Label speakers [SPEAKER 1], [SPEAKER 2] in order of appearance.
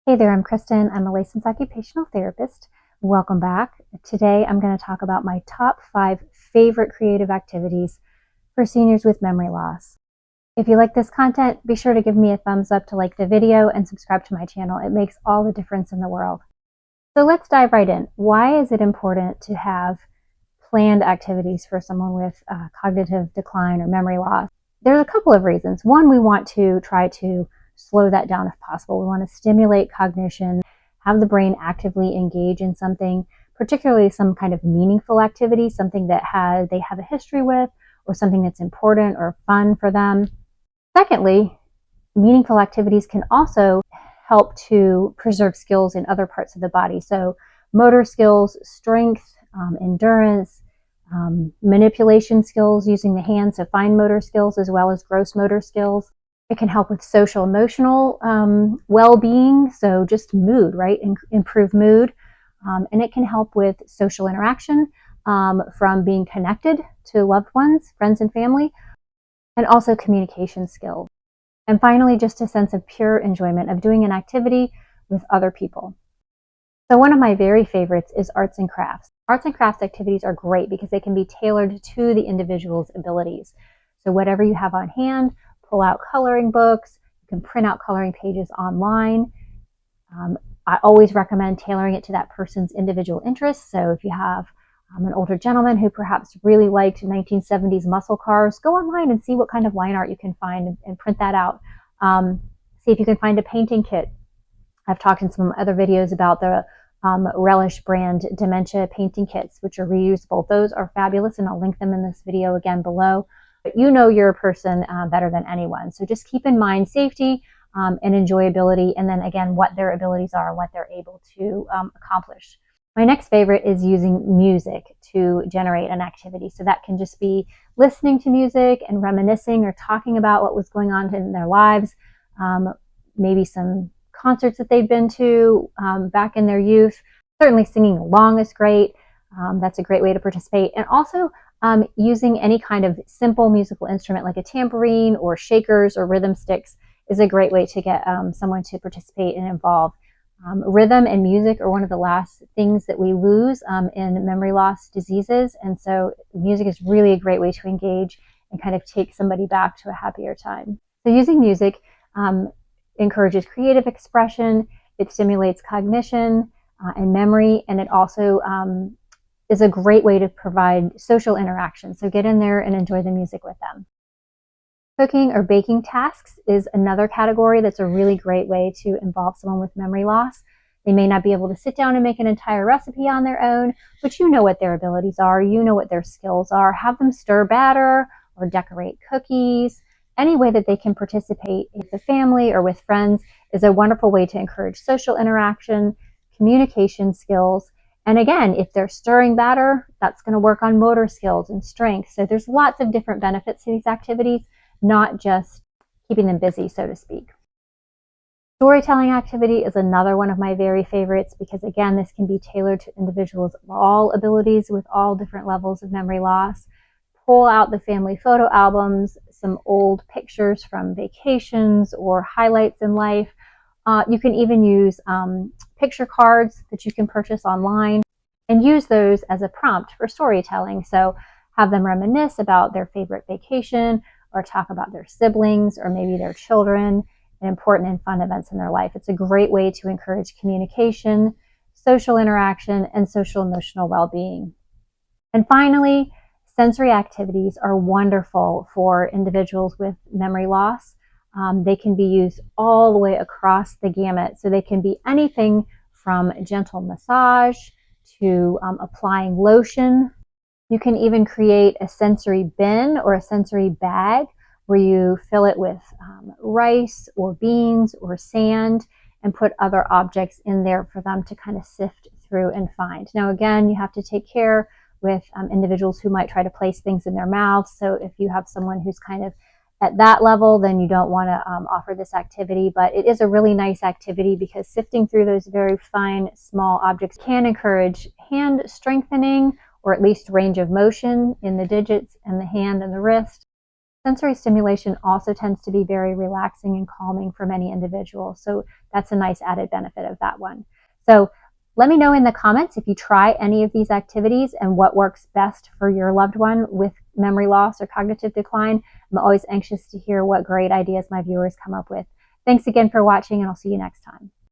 [SPEAKER 1] Hey there, I'm Kristen. I'm a licensed occupational therapist. Welcome back. Today I'm going to talk about my top 5 favorite creative activities for seniors with memory loss. If you like this content, be sure to give me a thumbs up to like the video and subscribe to my channel. It makes all the difference in the world. So let's dive right in. Why is it important to have planned activities for someone with cognitive decline or memory loss? There's a couple of reasons. One, we want to try to slow that down if possible. We want to stimulate cognition, have the brain actively engage in something, particularly some kind of meaningful activity, something that they have a history with, or something that's important or fun for them. Secondly, meaningful activities can also help to preserve skills in other parts of the body. So motor skills, strength, endurance, manipulation skills using the hands, so fine motor skills as well as gross motor skills. It can help with social emotional well-being, so just mood, right? Improve mood. And it can help with social interaction from being connected to loved ones, friends and family, and also communication skills. And finally, just a sense of pure enjoyment of doing an activity with other people. So one of my very favorites is arts and crafts. Arts and crafts activities are great because they can be tailored to the individual's abilities. So whatever you have on hand, pull out coloring books, you can print out coloring pages online. I always recommend tailoring it to that person's individual interests. So if you have an older gentleman who perhaps really liked 1970s muscle cars, go online and see what kind of line art you can find and print that out. See if you can find a painting kit. I've talked in some other videos about the Relish brand dementia painting kits, which are reusable. Those are fabulous, and I'll link them in this video again below. But you know your person better than anyone. So just keep in mind safety and enjoyability, and then again, what their abilities are and what they're able to accomplish. My next favorite is using music to generate an activity. So that can just be listening to music and reminiscing or talking about what was going on in their lives, maybe some concerts that they've been to back in their youth. Certainly singing along is great. That's a great way to participate. And also using any kind of simple musical instrument like a tambourine or shakers or rhythm sticks is a great way to get someone to participate and involve. Rhythm and music are one of the last things that we lose in memory loss diseases. And so music is really a great way to engage and kind of take somebody back to a happier time. So using music encourages creative expression, it stimulates cognition and memory, and it also is a great way to provide social interaction. So get in there and enjoy the music with them. Cooking or baking tasks is another category that's a really great way to involve someone with memory loss. They may not be able to sit down and make an entire recipe on their own, but you know what their abilities are, you know what their skills are. Have them stir batter or decorate cookies. Any way that they can participate with the family or with friends is a wonderful way to encourage social interaction, communication skills. And again, if they're stirring batter, that's going to work on motor skills and strength. So there's lots of different benefits to these activities, not just keeping them busy, so to speak. Storytelling activity is another one of my very favorites because, again, this can be tailored to individuals of all abilities with all different levels of memory loss. Pull out the family photo albums, some old pictures from vacations or highlights in life. You can even use picture cards that you can purchase online and use those as a prompt for storytelling. So have them reminisce about their favorite vacation or talk about their siblings or maybe their children and important and fun events in their life. It's a great way to encourage communication, social interaction, and social emotional well-being. And finally, sensory activities are wonderful for individuals with memory loss. They can be used all the way across the gamut. So they can be anything from gentle massage to applying lotion. You can even create a sensory bin or a sensory bag where you fill it with rice or beans or sand and put other objects in there for them to kind of sift through and find. Now, again, you have to take care with individuals who might try to place things in their mouths. So if you have someone who's kind of at that level, then you don't want to offer this activity. But it is a really nice activity because sifting through those very fine, small objects can encourage hand strengthening or at least range of motion in the digits and the hand and the wrist. Sensory stimulation also tends to be very relaxing and calming for many individuals. So that's a nice added benefit of that one. So let me know in the comments if you try any of these activities and what works best for your loved one with memory loss or cognitive decline. I'm always anxious to hear what great ideas my viewers come up with. Thanks again for watching, and I'll see you next time.